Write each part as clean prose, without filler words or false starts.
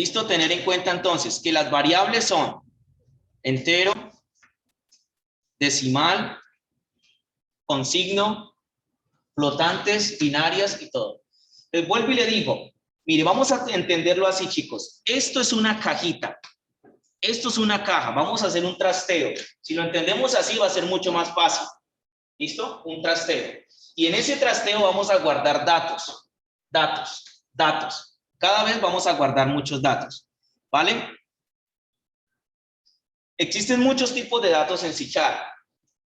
¿Listo? Tener en cuenta entonces que las variables son entero, decimal, con signo, flotantes, binarias y todo. Les vuelvo y le digo, mire, vamos a entenderlo así, chicos. Esto es una cajita. Esto es una caja. Vamos a hacer un trasteo. Si lo entendemos así, va a ser mucho más fácil. ¿Listo? Un trasteo. Y en ese trasteo vamos a guardar datos. Datos. Datos. Cada vez vamos a guardar muchos datos. ¿Vale? Existen muchos tipos de datos en C#.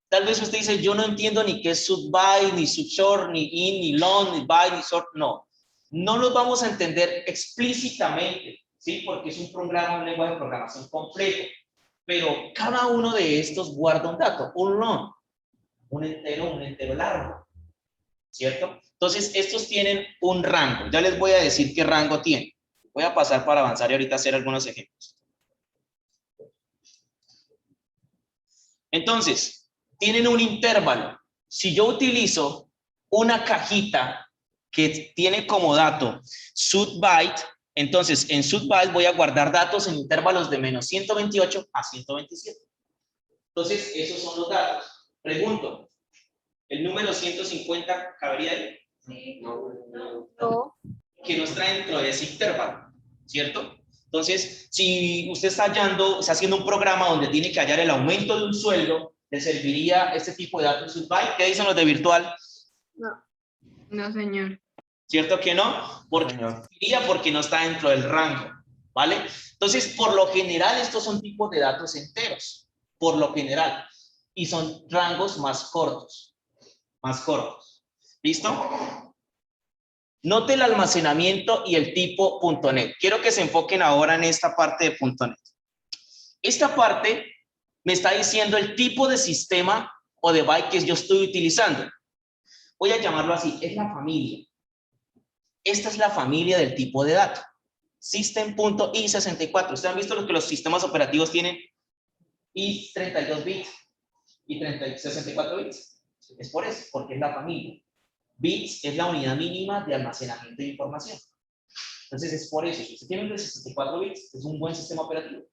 Tal vez usted dice, yo no entiendo ni qué es subbyte, ni subshort, ni in, ni long, ni byte, ni short. No. No los vamos a entender explícitamente, ¿sí? Porque es un programa, un lenguaje de programación complejo. Pero cada uno de estos guarda un dato, un long, un entero largo, ¿cierto? Entonces, estos tienen un rango. Ya les voy a decir qué rango tienen. Voy a pasar para avanzar y ahorita hacer algunos ejemplos. Entonces, tienen un intervalo. Si yo utilizo una cajita que tiene como dato subbyte, entonces en subbyte voy a guardar datos en intervalos de menos 128 a 127. Entonces, esos son los datos. Pregunto, ¿el número 150 cabería ahí? Sí. No. Que nos trae dentro de ese intervalo, ¿cierto? Entonces, si usted está haciendo un programa donde tiene que hallar el aumento de un sueldo, ¿le serviría este tipo de datos subbyte? ¿Qué dicen los de virtual? No. No, señor. ¿Cierto que no? Porque no está dentro del rango, ¿vale? Entonces, por lo general, estos son tipos de datos enteros, por lo general, y son rangos más cortos, ¿listo? Note el almacenamiento y el tipo .NET. Quiero que se enfoquen ahora en esta parte de .NET. Esta parte me está diciendo el tipo de sistema o de byte que yo estoy utilizando. Voy a llamarlo así, es la familia. Esta es la familia del tipo de dato. System.i64. ¿Ustedes han visto lo que los sistemas operativos tienen? i32 bits y 64 bits. Es por eso, porque es la familia. Bits es la unidad mínima de almacenamiento de información. Entonces es por eso. Si usted tiene un de 64 bits, es un buen sistema operativo.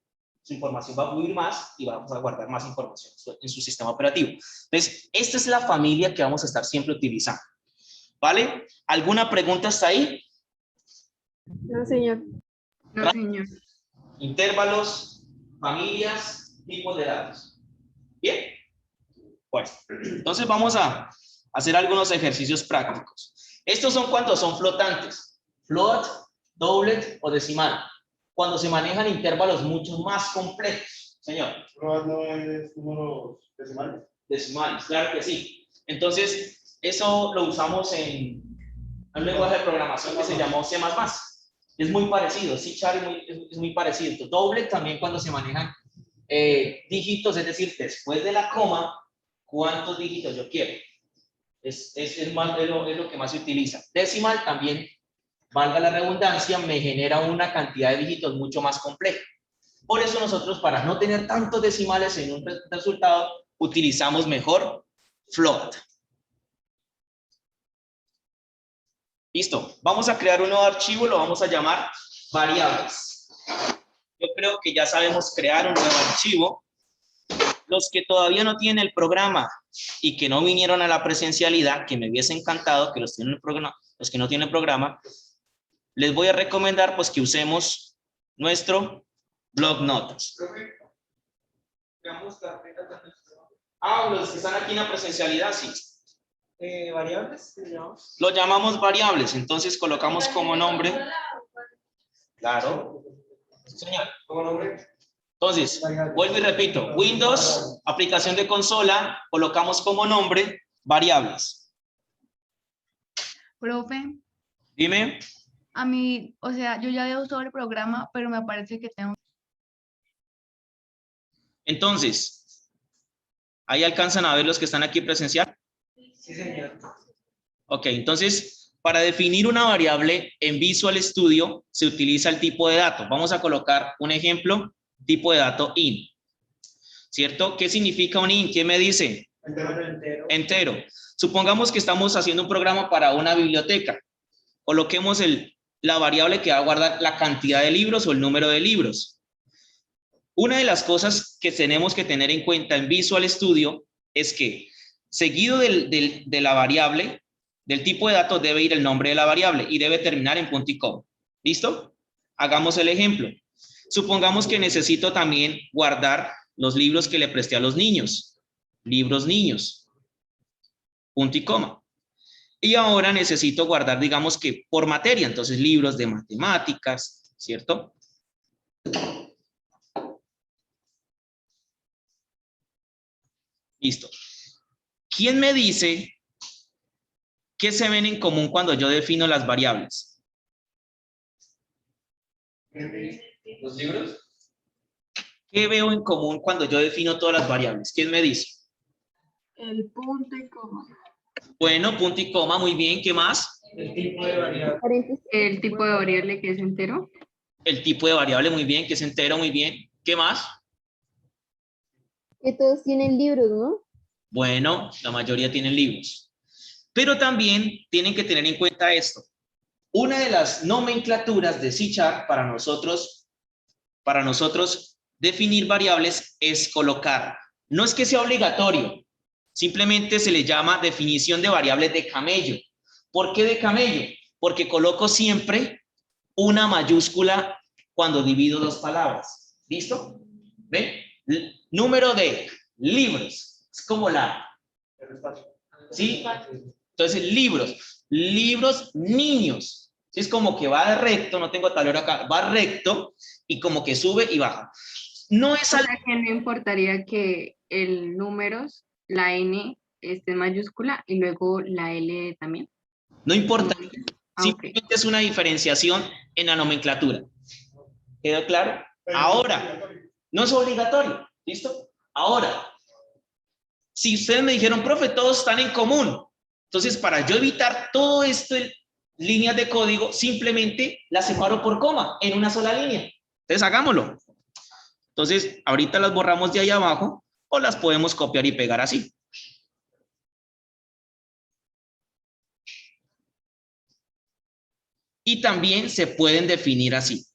Su información va a fluir más y vamos a guardar más información en su sistema operativo. Entonces, esta es la familia que vamos a estar siempre utilizando. ¿Vale? ¿Alguna pregunta hasta ahí? No, señor. No, señor. Intervalos, familias, tipos de datos. ¿Bien? Pues, entonces vamos a hacer algunos ejercicios prácticos. Estos son cuando son flotantes. Float, doublet o decimal. Cuando se manejan intervalos mucho más complejos. Señor. Float no es números decimales. Decimales, claro que sí. Entonces, eso lo usamos en un lenguaje de programación que se llamó C++. Es muy parecido, C# es muy parecido. Entonces, doble también cuando se manejan dígitos, es decir, después de la coma, ¿cuántos dígitos yo quiero? Es lo que más se utiliza. Decimal también, valga la redundancia, me genera una cantidad de dígitos mucho más compleja. Por eso nosotros, para no tener tantos decimales en un resultado, utilizamos mejor float. Listo, vamos a crear un nuevo archivo, lo vamos a llamar variables. Yo creo que ya sabemos crear un nuevo archivo. Los que todavía no tienen el programa y que no vinieron a la presencialidad, que me hubiese encantado que los que no tienen el programa, les voy a recomendar pues que usemos nuestro blog notas. Los que están aquí en la presencialidad, sí. ¿Variables? Lo llamamos variables, entonces colocamos como nombre. Claro. Señor. ¿Como nombre? Entonces, vuelvo y repito, Windows, aplicación de consola, colocamos como nombre variables. Profe, Dime. a mí, o sea, yo ya he usado el programa, pero me parece que tengo... Entonces, ¿ahí alcanzan a ver los que están aquí presencial? Sí, señor. Ok, entonces, para definir una variable en Visual Studio, se utiliza el tipo de dato. Vamos a colocar un ejemplo, tipo de dato int. ¿Cierto? ¿Qué significa un int? ¿Quién me dice? Entero. Entero. Supongamos que estamos haciendo un programa para una biblioteca. Coloquemos el la variable que va a guardar la cantidad de libros o el número de libros. Una de las cosas que tenemos que tener en cuenta en Visual Studio es que seguido de la variable, del tipo de datos, debe ir el nombre de la variable y debe terminar en punto y coma. ¿Listo? Hagamos el ejemplo. Supongamos que necesito también guardar los libros que le presté a los niños. Libros niños. Punto y coma. Y ahora necesito guardar, digamos que por materia, entonces libros de matemáticas, ¿cierto? Listo. ¿Quién me dice qué se ven en común cuando yo defino las variables? ¿Los libros? ¿Qué veo en común cuando yo defino todas las variables? ¿Quién me dice? El punto y coma. Bueno, punto y coma, muy bien. ¿Qué más? El tipo de variable. Paréntesis. El tipo de variable que es entero. El tipo de variable, muy bien, que es entero, muy bien. ¿Qué más? Que todos tienen libros, ¿no? Bueno, la mayoría tienen libros. Pero también tienen que tener en cuenta esto. Una de las nomenclaturas de C# para nosotros definir variables es colocar. No es que sea obligatorio, simplemente se le llama definición de variables de camello. ¿Por qué de camello? Porque coloco siempre una mayúscula cuando divido dos palabras. ¿Listo? ¿Ven? Número de libros. Es como la... ¿Sí? Entonces, libros niños. ¿Sí? Es como que va recto, no tengo tablero acá, va recto y como que sube y baja. No es O algo... sea que no importaría que el números, la N esté en mayúscula y luego la L también. No importa. Ah, ok. Simplemente es una diferenciación en la nomenclatura. ¿Quedó claro? Ahora, no es obligatorio. ¿Listo? Ahora, si ustedes me dijeron, profe, todos están en común. Entonces, para yo evitar todo esto en líneas de código, simplemente las separo por coma en una sola línea. Entonces, hagámoslo. Entonces, ahorita las borramos de ahí abajo o las podemos copiar y pegar así. Y también se pueden definir así.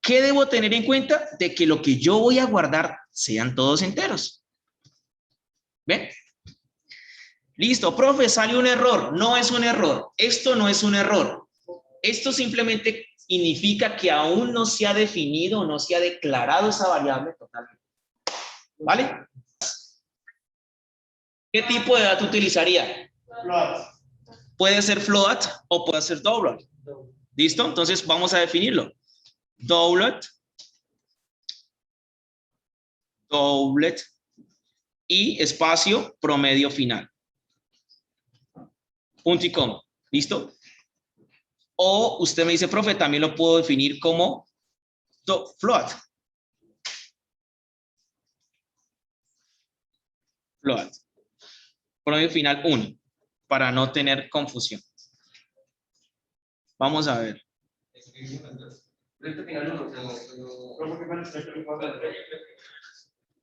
¿Qué debo tener en cuenta? De que lo que yo voy a guardar sean todos enteros. ¿Ven? Listo, profe, sale un error. No es un error. Esto no es un error. Esto simplemente significa que aún no se ha definido, no se ha declarado esa variable totalmente. ¿Vale? ¿Qué tipo de dato utilizaría? Puede ser float o puede ser doublet. ¿Listo? Entonces vamos a definirlo. Doublet y espacio promedio final. Punto y coma. ¿Listo? O usted me dice, profe, también lo puedo definir como float. Float. Promedio final 1, para no tener confusión. Vamos a ver.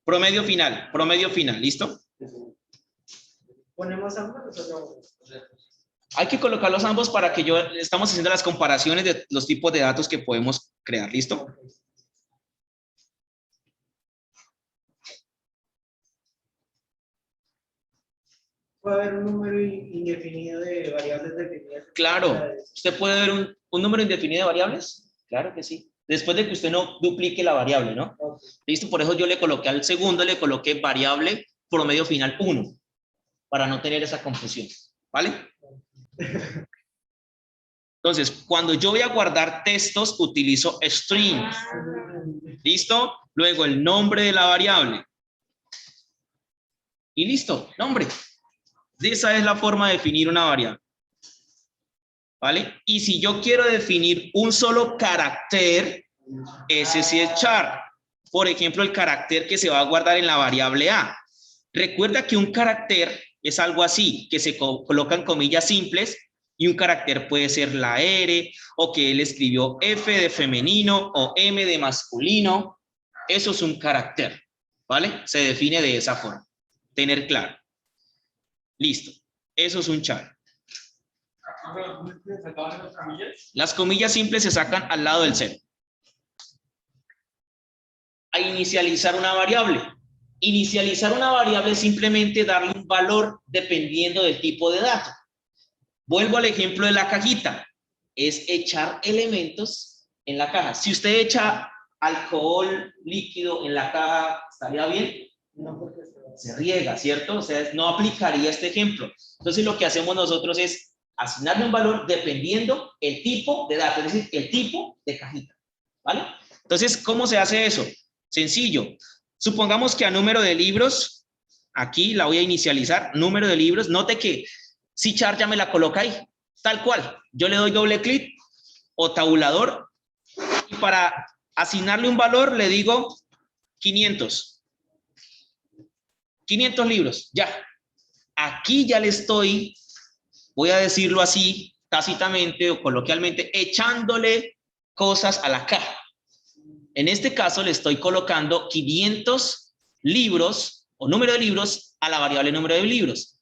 Promedio final, ¿listo? ¿Ponemos ambos o no? Hay que colocarlos ambos para que estamos haciendo las comparaciones de los tipos de datos que podemos crear, ¿listo? Puede haber un número indefinido de variables definidas. Claro. ¿Usted puede ver un número indefinido de variables? Claro que sí. Después de que usted no duplique la variable, ¿no? Okay. ¿Listo? Por eso yo le coloqué al segundo, le coloqué variable promedio final 1, para no tener esa confusión, ¿vale? Entonces, cuando yo voy a guardar textos, utilizo strings. ¿Listo? Luego el nombre de la variable. Y listo, nombre. Esa es la forma de definir una variable. ¿Vale? Y si yo quiero definir un solo carácter, ese sí es char. Por ejemplo, el carácter que se va a guardar en la variable A. Recuerda que un carácter es algo así, que se colocan comillas simples, y un carácter puede ser la R, o que él escribió F de femenino o M de masculino. Eso es un carácter, ¿vale? Se define de esa forma. Tener claro. Listo. Eso es un char. Las comillas simples se sacan al lado del cero. A inicializar una variable. Inicializar una variable es simplemente darle un valor dependiendo del tipo de dato. Vuelvo al ejemplo de la cajita. Es echar elementos en la caja. Si usted echa alcohol líquido en la caja, ¿estaría bien? No, porque Se riega, ¿cierto? O sea, no aplicaría este ejemplo. Entonces, lo que hacemos nosotros es asignarle un valor dependiendo el tipo de dato, es decir, el tipo de cajita, ¿vale? Entonces, ¿cómo se hace eso? Sencillo. Supongamos que a número de libros, aquí la voy a inicializar, número de libros. Note que C# ya me la coloca ahí, tal cual. Yo le doy doble clic o tabulador y para asignarle un valor le digo 500. 500 libros, ya. Aquí ya le estoy, voy a decirlo así, tácitamente o coloquialmente, echándole cosas a la caja. En este caso le estoy colocando 500 libros o número de libros a la variable número de libros.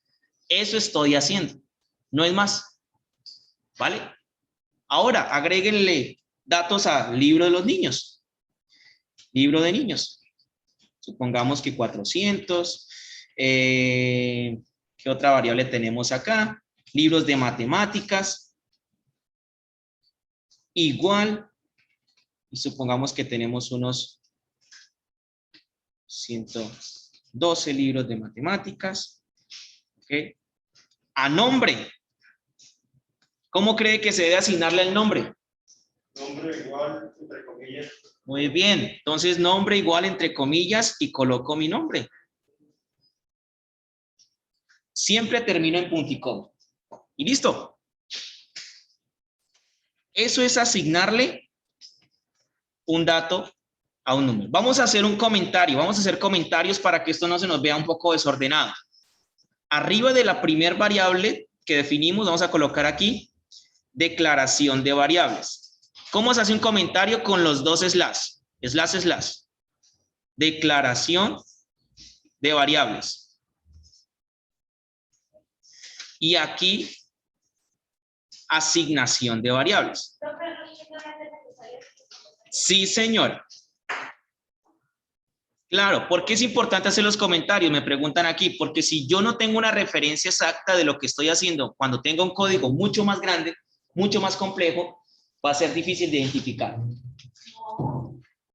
Eso estoy haciendo, no es más. ¿Vale? Ahora, agréguenle datos al libro de los niños. Libro de niños. Supongamos que 400. ¿Qué otra variable tenemos acá? Libros de matemáticas. Igual. Y supongamos que tenemos unos 112 libros de matemáticas. ¿Ok? A nombre. ¿Cómo cree que se debe asignarle el nombre? nombre igual, entre comillas. Muy bien. Entonces, nombre igual entre comillas y coloco mi nombre. Siempre termino en punto y coma. Y listo. Eso es asignarle un dato a un número. Vamos a hacer un comentario. Vamos a hacer comentarios para que esto no se nos vea un poco desordenado. Arriba de la primer variable que definimos, vamos a colocar aquí declaración de variables. ¿Cómo se hace un comentario? Con los dos slash. Slash, slash. Declaración de variables. Y aquí, asignación de variables. Sí, señora. Claro, ¿por qué es importante hacer los comentarios? Me preguntan aquí, porque si yo no tengo una referencia exacta de lo que estoy haciendo, cuando tenga un código mucho más grande, mucho más complejo, va a ser difícil de identificar.